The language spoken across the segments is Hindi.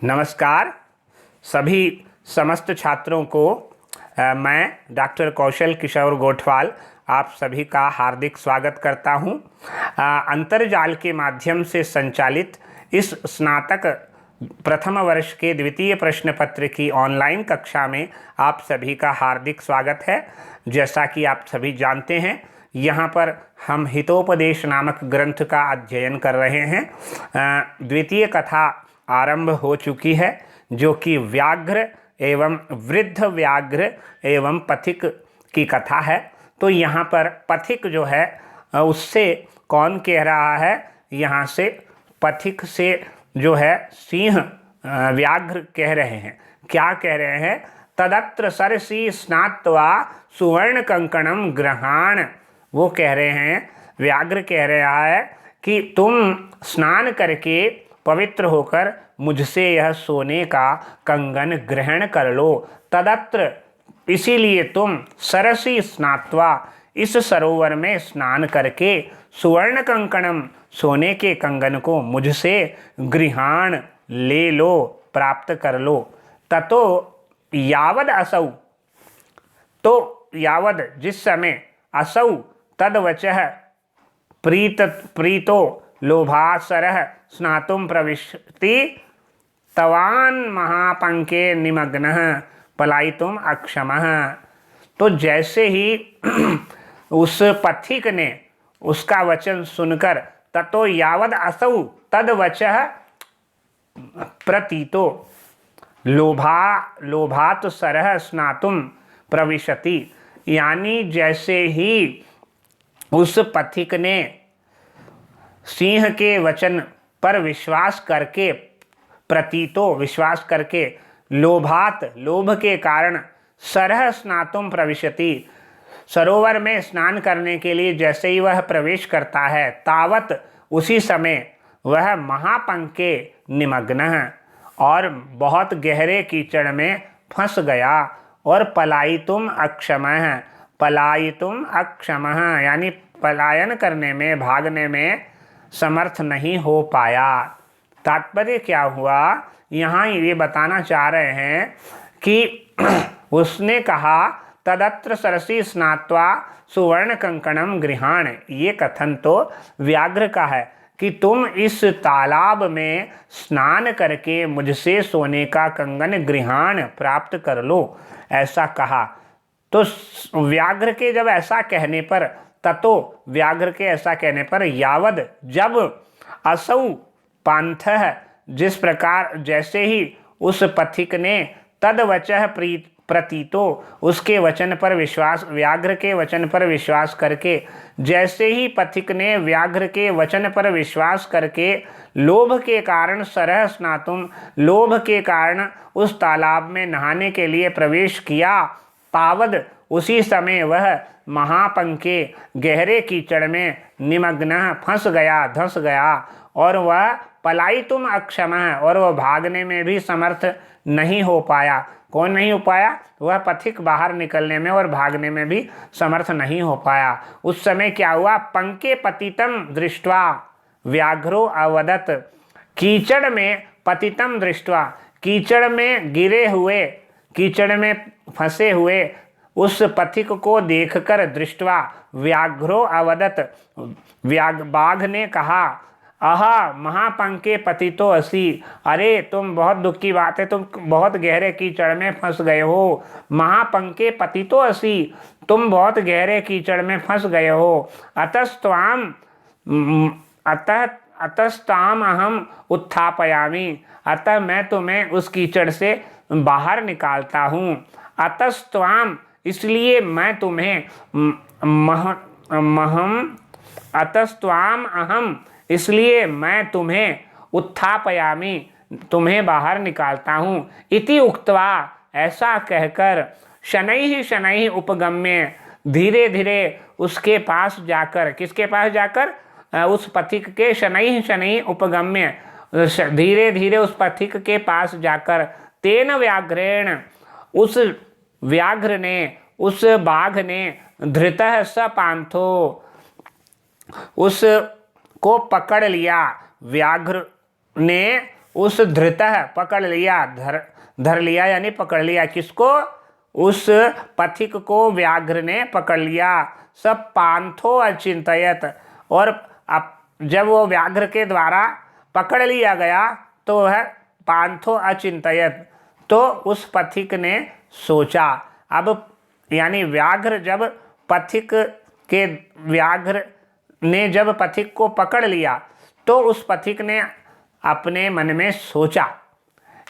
नमस्कार सभी समस्त छात्रों को मैं डॉक्टर कौशल किशोर गोठवाल आप सभी का हार्दिक स्वागत करता हूं। अंतर्जाल के माध्यम से संचालित इस स्नातक प्रथम वर्ष के द्वितीय प्रश्न पत्र की ऑनलाइन कक्षा में आप सभी का हार्दिक स्वागत है। जैसा कि आप सभी जानते हैं, यहाँ पर हम हितोपदेश नामक ग्रंथ का अध्ययन कर रहे हैं। द्वितीय कथा आरंभ हो चुकी है, जो कि व्याघ्र एवं वृद्ध व्याघ्र एवं पथिक की कथा है। तो यहाँ पर पथिक जो है उससे कौन कह रहा है, यहाँ से पथिक से जो है सिंह व्याघ्र कह रहे हैं। क्या कह रहे हैं? तदत्र सरसी स्नात्वा सुवर्ण कंकणम ग्रहाण। वो कह रहे हैं, व्याघ्र कह रहा है कि तुम स्नान करके पवित्र होकर मुझसे यह सोने का कंगन ग्रहण कर लो। तदत्र, इसीलिए तुम सरसी स्नात्वा, इस सरोवर में स्नान करके सुवर्ण कंकणम, सोने के कंगन को मुझसे गृहाण ले लो, प्राप्त कर लो। ततो यावद असौ, तो यावद जिस समय, असौ तदवचः प्रीतो लोभासरः स्नातुं प्रविशति तवान महापंके निमग्नः पलायितुम अक्षमः। तो जैसे ही उस पथिक ने उसका वचन सुनकर, ततो यावद असौ तदवचः प्रतीतो लोभात सरः स्नातुम प्रविशति, यानी जैसे ही उस पथिक ने सिंह के वचन पर विश्वास करके, प्रतीतो विश्वास करके, लोभात लोभ के कारण, सरह स्नातुम प्रविशति सरोवर में स्नान करने के लिए जैसे ही वह प्रवेश करता है, तावत उसी समय वह महापंके निमग्न और बहुत गहरे कीचड़ में फंस गया। और पलायितुम अक्षमः, पलायितुम अक्षमः यानी पलायन करने में, भागने में समर्थ नहीं हो पाया। तात्पर्य क्या हुआ, यहाँ ये बताना चाह रहे हैं कि उसने कहा तदत्र सरसी स्नात्वा सुवर्ण कंकणम गृहाण। ये कथन तो व्याघ्र का है कि तुम इस तालाब में स्नान करके मुझसे सोने का कंगन गृहाण प्राप्त कर लो, ऐसा कहा। तो व्याघ्र के जब ऐसा कहने पर, ततो व्याघ्र के ऐसा कहने पर, यावद जब, असौ पांथः जिस प्रकार, जैसे ही उस पथिक ने, तदवचः प्रतीतो उसके वचन पर विश्वास, व्याघ्र के वचन पर विश्वास करके, जैसे ही पथिक ने व्याघ्र के वचन पर विश्वास करके लोभ के कारण सरह स्नातुम, लोभ के कारण उस तालाब में नहाने के लिए प्रवेश किया, तावद उसी समय वह महापंके गहरे कीचड़ में निमग्न फंस गया, धंस गया, और वह पलायितुम अक्षमः, और वह भागने में भी समर्थ नहीं हो पाया। कौन नहीं हो पाया? वह पथिक बाहर निकलने में और भागने में भी समर्थ नहीं हो पाया। उस समय क्या हुआ? पंके पतितम दृष्ट्वा व्याघ्रो अवदत, कीचड़ में पतितम दृष्ट्वा, कीचड़ में गिरे हुए, कीचड़ में फंसे हुए उस पथिक को देखकर, दृष्टवा व्याघ्रो अवदत, बाघ ने कहा, आहा महापंके पतितो असी, अरे तुम बहुत दुख की बात है, तुम बहुत गहरे कीचड़ में फंस गए हो। महापंके पतितो असी, तुम बहुत गहरे कीचड़ में फंस गए हो। अतस्ताम अहम उत्थापयामी, अतः मैं तुम्हें उस कीचड़ से बाहर निकालता हूँ। अतस्त्वाम, इसलिए मैं तुम्हें, अतस्त्वाम अहम, इसलिए मैं तुम्हें, उत्थापयामी, तुम्हें बाहर निकालता हूँ। इति उक्त्वा, ऐसा कहकर, शनैः शनैः उपगम्य, धीरे धीरे उसके पास जाकर, किसके पास जाकर? उस पथिक के, शनैः शनैः उपगम्य, धीरे धीरे उस पथिक के पास जाकर, तेन व्याघ्रेण, उस व्याघ्र ने, उस बाघ ने, धृतः स पांथो, उस को पकड़ लिया। व्याघ्र ने उस धृतः पकड़ लिया, धर लिया यानी पकड़ लिया, किसको? उस पथिक को व्याघ्र ने पकड़ लिया। सब पांथो अचिंतयत, और अब जब वो व्याघ्र के द्वारा पकड़ लिया गया तो वह पांथो अचिंतयत, तो उस पथिक ने सोचा। अब यानी व्याघ्र जब पथिक के व्याघ्र ने जब पथिक को पकड़ लिया तो उस पथिक ने अपने मन में सोचा,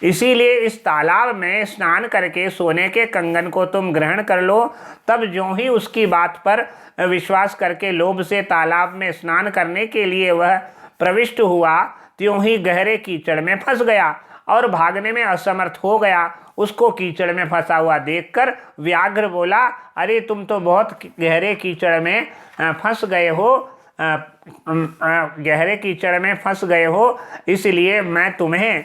इसीलिए इस तालाब में स्नान करके सोने के कंगन को तुम ग्रहण कर लो। तब ज्यों ही उसकी बात पर विश्वास करके लोभ से तालाब में स्नान करने के लिए वह प्रविष्ट हुआ, त्यों ही गहरे कीचड़ में फंस गया और भागने में असमर्थ हो गया। उसको कीचड़ में फंसा हुआ देखकर व्याघ्र बोला, अरे तुम तो बहुत गहरे कीचड़ में फंस गए हो, गहरे कीचड़ में फंस गए हो, इसलिए मैं तुम्हें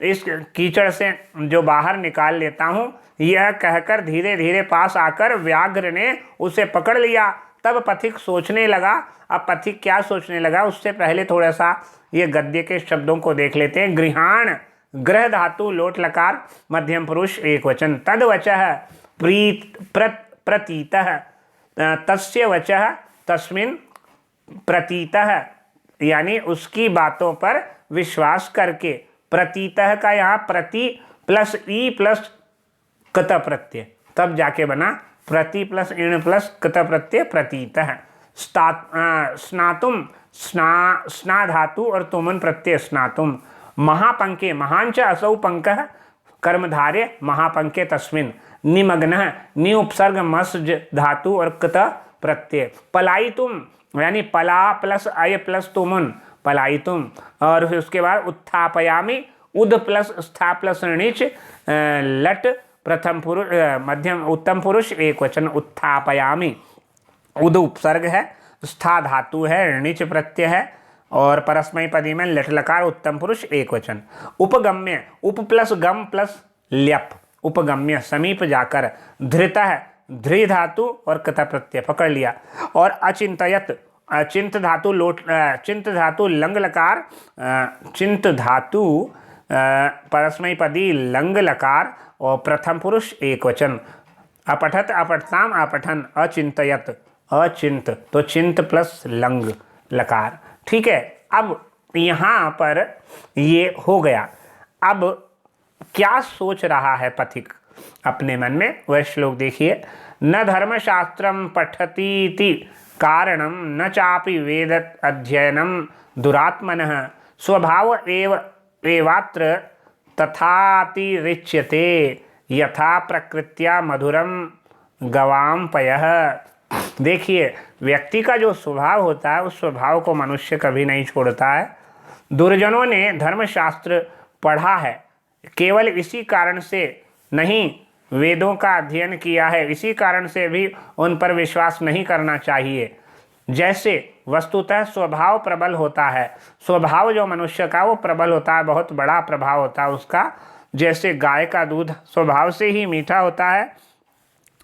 इस कीचड़ से जो बाहर निकाल लेता हूँ। यह कहकर धीरे धीरे पास आकर व्याघ्र ने उसे पकड़ लिया। तब पथिक सोचने लगा। अब पथिक क्या सोचने लगा, उससे पहले थोड़ा सा ये गद्य के शब्दों को देख लेते हैं। गृहाण, ग्रह धातु लोट लकार मध्यम पुरुष एक वचन, तद वचः प्रतीतः, तस्य वचः तस्मिन् प्रतीतः, यानी उसकी बातों पर विश्वास करके। प्रतीतः का यहाँ प्रति प्लस ई प्लस कत प्रत्यय, तब जाके बना प्रति प्लस इण प्लस कत प्रत्यय प्रतीतः। स्नातुम, स्ना धातु और तुमन प्रत्यय स्नातुम। महापंके, महांच असौ पंकः कर्मधार्य महापंके तस्मिन्। निमग्नः, नि उपसर्ग मस्ज धातु और कत प्रत्यय। पलायितुम यानी पला प्लस अय प्लस तुमुन पलायितुम, और फिर उसके बाद उत्थापयामि, उद प्लस स्था प्लस णिच लट प्रथम पुरुष मध्यम उत्तम पुरुष एक वचन उत्थापयामि। उद उपसर्ग है, स्था धातु है, णिच प्रत्यय है और परस्मै पदी में लट लकार उत्तम पुरुष एक वचन। उपगम्य, उप प्लस गम प्लस ल्यप, उपगम्य समीप जाकर। धृतः, धृ धातु और कत प्रत्यय पकड़ लिया। और अचिंतयत, चिंत धातु लोट, चिंत धातु लंग लकार, चिंत धातु परस्मै पदी लंग लकार और प्रथम पुरुष एक वचन। अपठत, अपठताम, अपठन, अचिंतयत, अचिंत, तो चिंत प्लस लंग लकार। ठीक है, अब यहाँ पर ये हो गया। अब क्या सोच रहा है पथिक अपने मन में, वह श्लोक देखिए। न धर्मशास्त्रम पठतीति कारणम न चापि वेद अध्ययनम दुरात्मनः स्वभाव एवात्र तथातिरिच्यते यथा प्रकृत्या मधुरम गवाम पयः। देखिए, व्यक्ति का जो स्वभाव होता है उस स्वभाव को मनुष्य कभी नहीं छोड़ता है। दुर्जनों ने धर्मशास्त्र पढ़ा है, केवल इसी कारण से नहीं वेदों का अध्ययन किया है, इसी कारण से भी उन पर विश्वास नहीं करना चाहिए। जैसे वस्तुतः स्वभाव प्रबल होता है, स्वभाव जो मनुष्य का वो प्रबल होता है, बहुत बड़ा प्रभाव होता है उसका। जैसे गाय का दूध स्वभाव से ही मीठा होता है,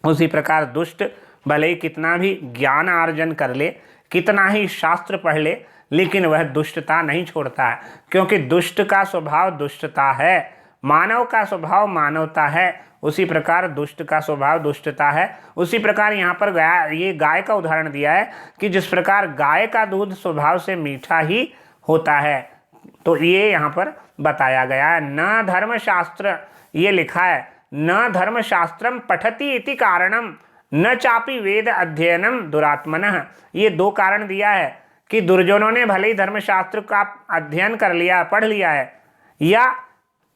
उसी प्रकार दुष्ट भले ही कितना भी ज्ञान आर्जन कर ले, कितना ही शास्त्र पढ़ ले, लेकिन वह दुष्टता नहीं छोड़ता है, क्योंकि दुष्ट का स्वभाव दुष्टता है। मानव का स्वभाव मानवता है, उसी प्रकार दुष्ट का स्वभाव दुष्टता है। उसी प्रकार यहाँ पर ये गाय का उदाहरण दिया है कि जिस प्रकार गाय का दूध स्वभाव से मीठा ही होता है, तो ये यहाँ पर बताया गया है। न धर्मशास्त्र, ये लिखा है न धर्मशास्त्रम पठति इति कारणम न चापि वेद अध्ययनम दुरात्मनः। ये दो कारण दिया है कि दुर्जनों ने भले ही धर्मशास्त्र का अध्ययन कर लिया, पढ़ लिया है, या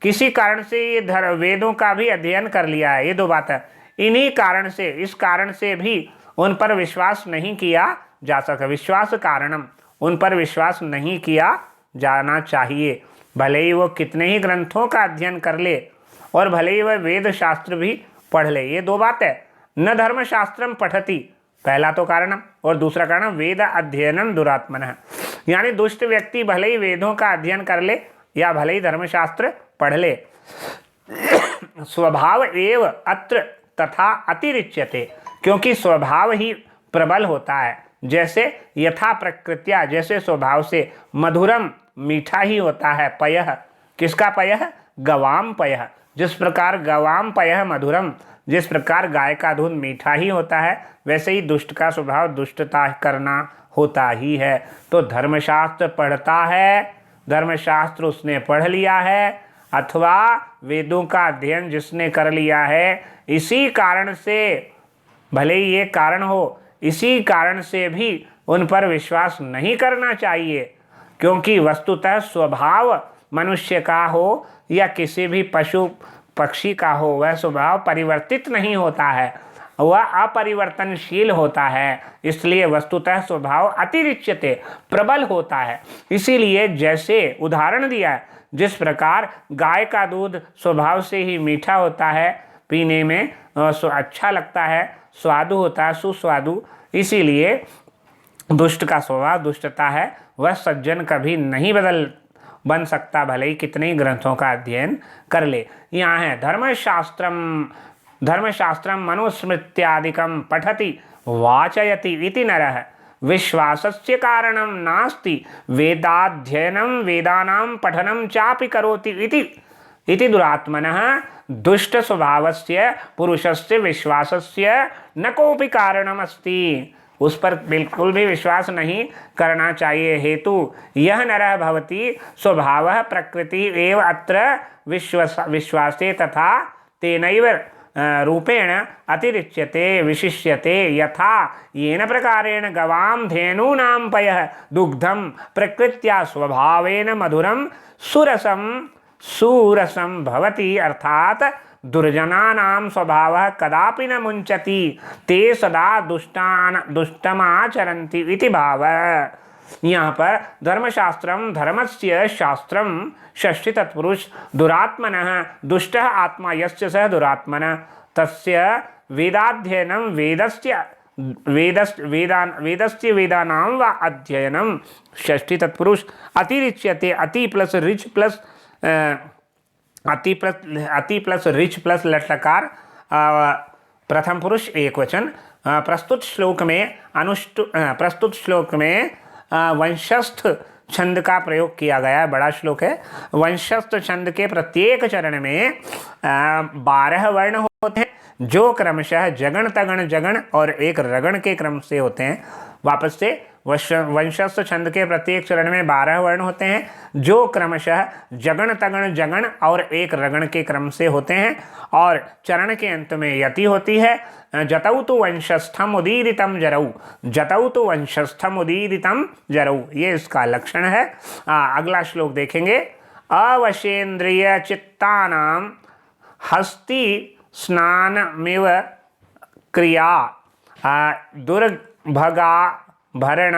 किसी कारण से ये वेदों का भी अध्ययन कर लिया है, ये दो बात है। इन्हीं कारण से, इस कारण से भी उन पर विश्वास नहीं किया जा सकता। विश्वास कारणम, उन पर विश्वास नहीं किया जाना चाहिए। भले ही वो कितने ही ग्रंथों का अध्ययन कर ले और भले ही वह वेद शास्त्र भी पढ़ ले, ये दो बात है। न धर्मशास्त्रम पठति, पहला तो कारणम, और दूसरा कारण वेद अध्ययनम दुरात्मनः, यानी दुष्ट व्यक्ति भले ही वेदों का अध्ययन कर ले या भले ही धर्मशास्त्र पढ़ ले, स्वभाव एव अत्र तथा अतिरिच्यते, क्योंकि स्वभाव ही प्रबल होता है। जैसे यथा प्रकृत्या, जैसे स्वभाव से, मधुरम मीठा ही होता है। पयः, किसका पयः? गवाम पयः। जिस प्रकार गवाम पयः मधुरम, जिस प्रकार गाय का दूध मीठा ही होता है, वैसे ही दुष्ट का स्वभाव दुष्टता करना होता ही है। तो धर्मशास्त्र पढ़ता है, धर्मशास्त्र उसने पढ़ लिया है, अथवा वेदों का अध्ययन जिसने कर लिया है, इसी कारण से, भले ही ये कारण हो, इसी कारण से भी उन पर विश्वास नहीं करना चाहिए, क्योंकि वस्तुतः स्वभाव मनुष्य का हो या किसी भी पशु पक्षी का हो, वह स्वभाव परिवर्तित नहीं होता है, वह अपरिवर्तनशील होता है। इसलिए वस्तुतः स्वभाव अतिरिच्यते, प्रबल होता है। इसीलिए जैसे उदाहरण दिया है, जिस प्रकार गाय का दूध स्वभाव से ही मीठा होता है, पीने में अच्छा लगता है, स्वादु होता है, सुस्वादु, इसीलिए दुष्ट का स्वभाव दुष्टता है, वह सज्जन कभी नहीं बन सकता, भले ही कितने ही ग्रंथों का अध्ययन कर ले। यहाँ है धर्मशास्त्रम मनुस्मृत्यादिकं पठति वाचयति इति नरः विश्वासस्य कारणं नास्ति वेदाध्ययनं वेदानां पठनं चापि करोति इति दुरात्मनः दुष्ट स्वभावस्य पुरुषस्य विश्वासस्य न कोऽपि कारणमस्ति। उस पर बिल्कुल भी विश्वास नहीं करना चाहिए। हेतु यह नरः भवति स्वभावः प्रकृति एव अत्र विश्वासे तथा तेनैव रूपेण अतिरिच्यते विशिष्यते। यथा येन प्रकारेण गवां धेनूनां पयः दुग्धं प्रकृत्या स्वभावेन मधुरं सुरसं भवति, अर्थात दुर्जनानां स्वभावः कदापि न मुञ्चति, ते सदा दुष्टमाचरन्ति इति भावः। यहाँ पर धर्मशास्त्रम धर्मस्य शास्त्रम षष्ठी तत्पुरुष दुरात्मनः दुष्टः आत्मा यस्य सः दुरात्मनः तस्य वेदाध्ययनं वेदस्य वेदानां वा अध्ययनं षष्ठी तत्पुरुष अतिरिच्यते। अति प्लस रिच प्लस अति प्लस रिच प्लस लट्लकार प्रथम पुरुष एक वचन। प्रस्तुत श्लोक में वंशस्थ छंद का प्रयोग किया गया है, बड़ा श्लोक है। वंशस्थ छंद के प्रत्येक चरण में 12 वर्ण होते हैं, जो क्रमशः जगण तगण जगण और एक रगण के क्रम से होते हैं। वापस से, वंशस्थ छंद के प्रत्येक चरण में 12 वर्ण होते हैं, जो क्रमशः जगण तगण जगण और एक रगण के क्रम से होते हैं, और चरण के अंत में यति होती है। जतौ तु वंशस्थम उदीरितम जरौ, जतौ तु वंशस्थम उदीरितम जरौ, ये इसका लक्षण है। अगला श्लोक देखेंगे। अवशेन्द्रिय चित्तानां हस्ति स्नानमिव क्रिया दुर्भगा भरण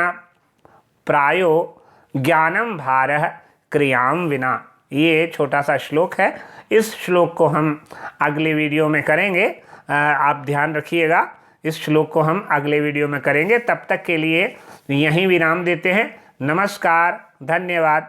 प्रायो ज्ञानम भारः क्रियाम विना। ये छोटा सा श्लोक है। इस श्लोक को हम अगले वीडियो में करेंगे। आप ध्यान रखिएगा, इस श्लोक को हम अगले वीडियो में करेंगे। तब तक के लिए यहीं विराम देते हैं। नमस्कार, धन्यवाद।